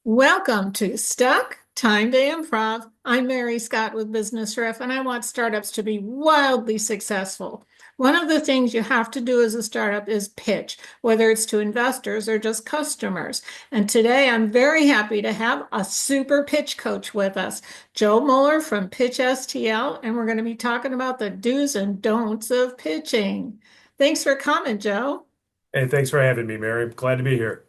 Welcome to Stuck, Time to Improv. I'm Mary Scott with Business Ref, and I want startups to be wildly successful. One of the things you have to do as a startup is pitch, whether it's to investors or just customers. And today I'm very happy to have a super pitch coach with us, Joe Muller from PitchSTL, and we're going to be talking about the do's and don'ts of pitching. Thanks for coming, Joe. Hey, thanks for having me, Mary. Glad to be here.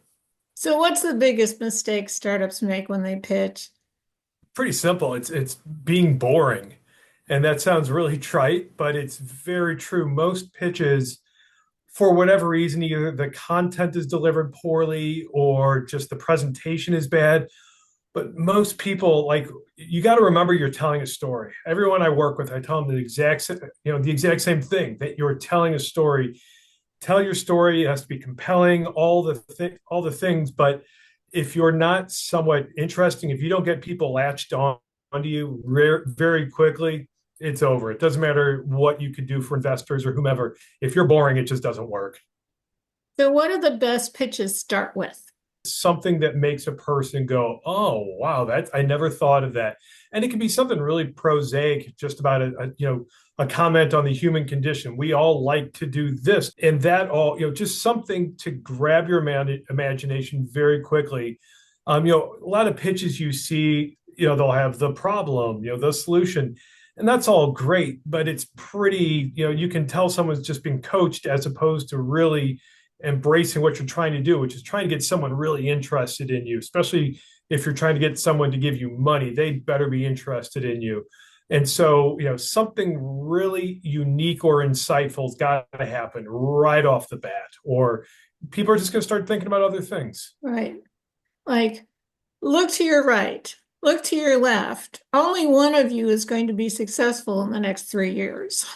So, what's the biggest mistake startups make when they pitch? Pretty simple. It's being boring. And that sounds really trite, but it's very true. Most pitches, for whatever reason, either the content is delivered poorly or just the presentation is bad. But most people, like, you got to remember you're telling a story. Everyone I work with, I tell them the exact same thing, that you're telling a story. Tell your story. It has to be compelling, all the things. But if you're not somewhat interesting, if you don't get people latched on onto you very quickly, it's over. It doesn't matter what you could do for investors or whomever. If you're boring, it just doesn't work. So, what do the best pitches start with? Something that makes a person go, "Oh, wow, that's I never thought of that." And it can be something really prosaic, just about a comment on the human condition. We all like to do this, and that all just something to grab your imagination very quickly. A lot of pitches you see, they'll have the problem, the solution, and that's all great, but it's pretty, you can tell someone's just been coached as opposed to really embracing what you're trying to do, which is trying to get someone really interested in you, especially if you're trying to get someone to give you money, they'd better be interested in you. And so, something really unique or insightful's got to happen right off the bat, or people are just going to start thinking about other things. Right. Like, look to your right, look to your left. Only one of you is going to be successful in the next 3 years.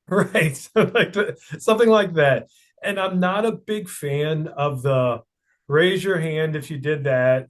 Right. Something like that. And I'm not a big fan of the raise your hand if you did that.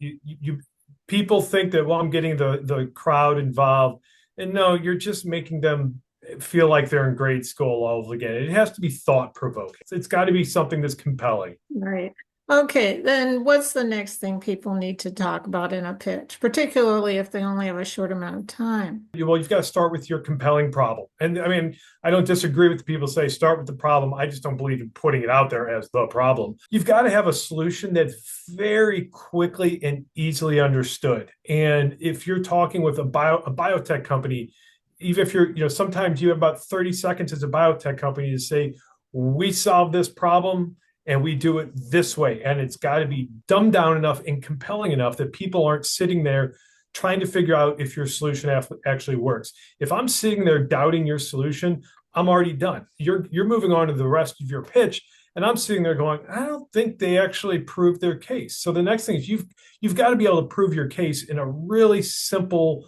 People think that, well, I'm getting the crowd involved. And no, you're just making them feel like they're in grade school all over again. It has to be thought provoking. It's got to be something that's compelling. Right. Okay, then what's the next thing people need to talk about in a pitch, particularly if they only have a short amount of time? Well, you've got to start with your compelling problem. And I mean, I don't disagree with the people who say start with the problem. I just don't believe in putting it out there as the problem. You've got to have a solution that's very quickly and easily understood. And if you're talking with a biotech company, even if sometimes you have about 30 seconds as a biotech company to say, we solve this problem and we do it this way. And it's got to be dumbed down enough and compelling enough that people aren't sitting there trying to figure out if your solution actually works. If I'm sitting there doubting your solution, I'm already done. You're moving on to the rest of your pitch, and I'm sitting there going, I don't think they actually proved their case. So the next thing is you've got to be able to prove your case in a really simple,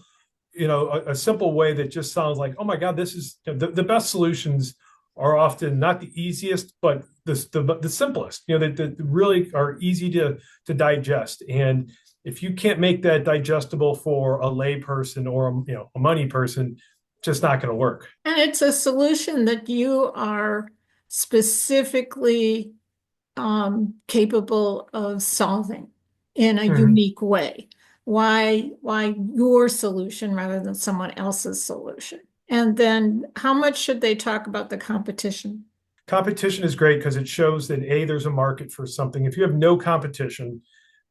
a simple way that just sounds like, oh my God, this is the best solutions are often not the easiest, but the simplest. That really are easy to digest. And if you can't make that digestible for a layperson or a money person, just not going to work. And it's a solution that you are specifically capable of solving in a Mm-hmm. unique way. Why your solution rather than someone else's solution? And then how much should they talk about the competition? Competition is great because it shows that there's a market for something. If you have no competition,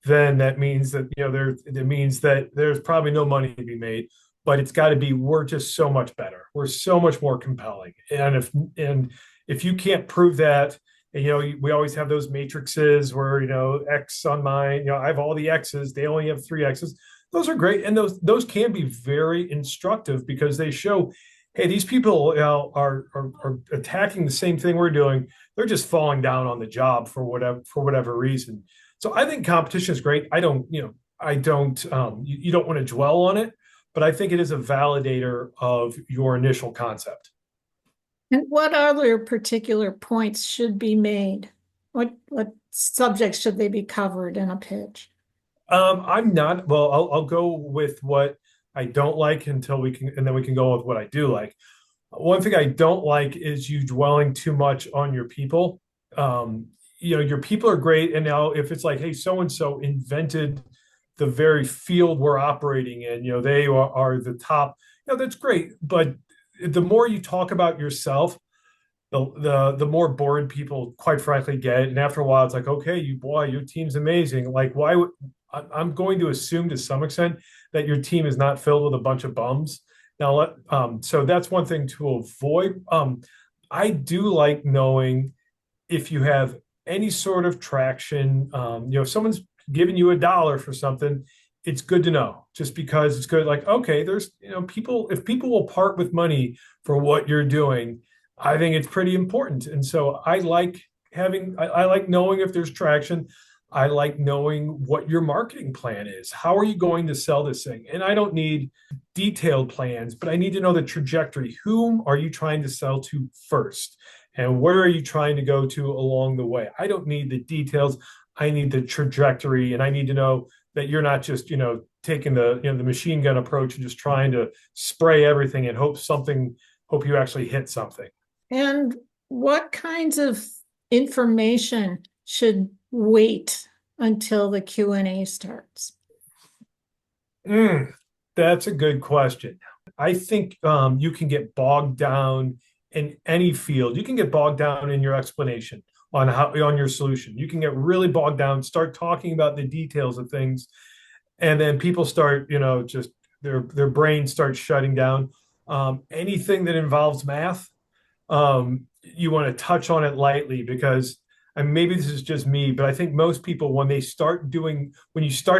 then that means that it means that there's probably no money to be made. But it's got to be we're just so much better. We're so much more compelling. And if you can't prove that, and we always have those matrices where X on mine, I have all the X's. They only have three X's. Those are great, and those can be very instructive because they show, hey, these people are attacking the same thing we're doing. They're just falling down on the job for whatever reason. So I think competition is great. I don't you don't want to dwell on it, but I think it is a validator of your initial concept. And what other particular points should be made? What subjects should they be covered in a pitch? I'm not, well, I'll go with what I don't like until we can, and then we can go with what I do like. One thing I don't like is you dwelling too much on your people. Your people are great. And now if it's like, hey, so and so invented the very field we're operating in. They are the top. That's great, but the more you talk about yourself, the more bored people, quite frankly, get. And after a while, it's like, okay, your team's amazing. Like, why would I'm going to assume to some extent that your team is not filled with a bunch of bums. Now, so that's one thing to avoid. I do like knowing if you have any sort of traction. If someone's giving you $1 for something, it's good to know, just because it's good. Like, okay, there's, people, if people will part with money for what you're doing, I think it's pretty important. And so I like knowing if there's traction. I like knowing what your marketing plan is. How are you going to sell this thing? And I don't need detailed plans, but I need to know the trajectory. Whom are you trying to sell to first? And where are you trying to go to along the way? I don't need the details. I need the trajectory, and I need to know that you're not just, taking the machine gun approach and just trying to spray everything and hope you actually hit something. And what kinds of information should wait until the Q&A starts? That's a good question. I think you can get bogged down in any field. You can get bogged down in your explanation on your solution. You can get really bogged down, start talking about the details of things, and then people start, just their brain starts shutting down. Anything that involves math, you want to touch on it lightly, because, and maybe this is just me, but I think most people, when you start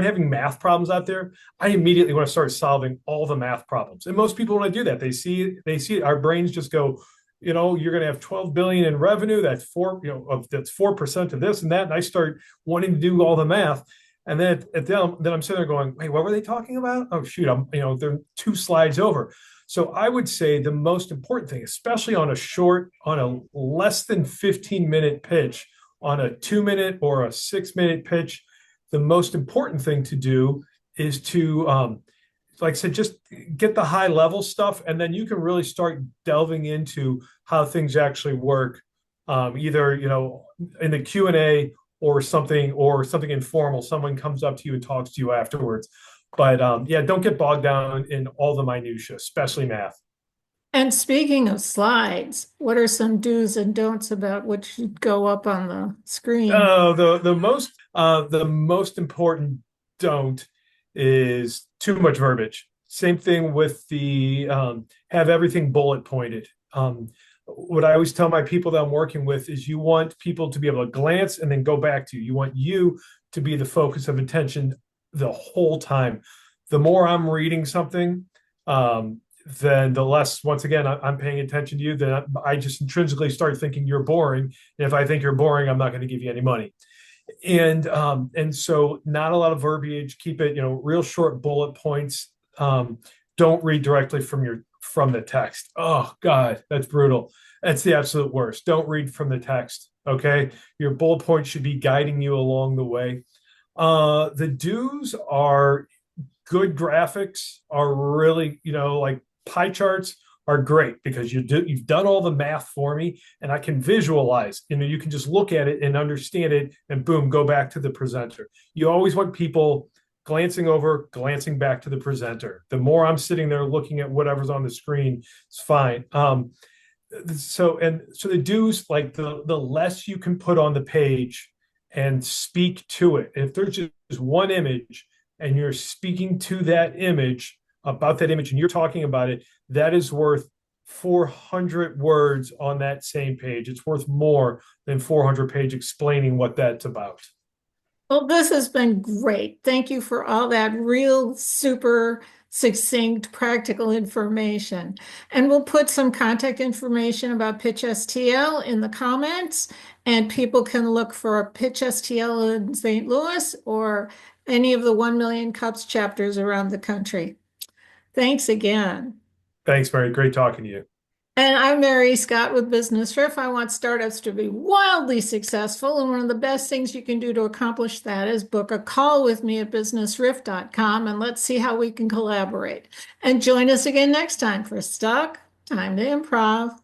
having math problems out there, I immediately want to start solving all the math problems. And most people, when I do that, they see it, our brains just go, you're going to have 12 billion in revenue. That's 4% of this and that. And I start wanting to do all the math. And then then I'm sitting there going, wait, what were they talking about? Oh, shoot, they're 2 slides over. So I would say the most important thing, especially on a less than 15-minute pitch, on a 2-minute or a 6-minute pitch, the most important thing to do is to, like I said, just get the high level stuff, and then you can really start delving into how things actually work, either, in the Q&A or something informal. Someone comes up to you and talks to you afterwards. But yeah, don't get bogged down in all the minutia, especially math. And speaking of slides, what are some do's and don'ts about what should go up on the screen? The most important don't is too much verbiage. Same thing with the have everything bullet pointed. What I always tell my people that I'm working with is, you want people to be able to glance and then go back to you. You want you to be the focus of attention the whole time. The more I'm reading something, then the less, once again, I'm paying attention to you. Then I just intrinsically start thinking you're boring. And if I think you're boring, I'm not going to give you any money. And so not a lot of verbiage. Keep it, real short bullet points. Don't read directly from the text. Oh God, that's brutal. That's the absolute worst. Don't read from the text. Okay. Your bullet points should be guiding you along the way. The do's are good graphics are really, like pie charts are great, because you've done all the math for me, and I can visualize. You can just look at it and understand it, and boom, go back to the presenter. You always want people glancing back to the presenter. The more I'm sitting there looking at whatever's on the screen, it's fine. So the do's, like the less you can put on the page and speak to it. If there's just one image and you're speaking to that image, about that image, and you're talking about it, that is worth 400 words on that same page. It's worth more than 400 page explaining what that's about. Well, this has been great. Thank you for all that real super succinct practical information. And we'll put some contact information about PitchSTL in the comments, and people can look for PitchSTL in St. Louis or any of the 1 Million Cups chapters around the country. Thanks again. Thanks, Mary. Great talking to you. And I'm Mary Scott with Business Riff. I want startups to be wildly successful. And one of the best things you can do to accomplish that is book a call with me at businessriff.com, and let's see how we can collaborate. And join us again next time for Stuck, Time to Improv.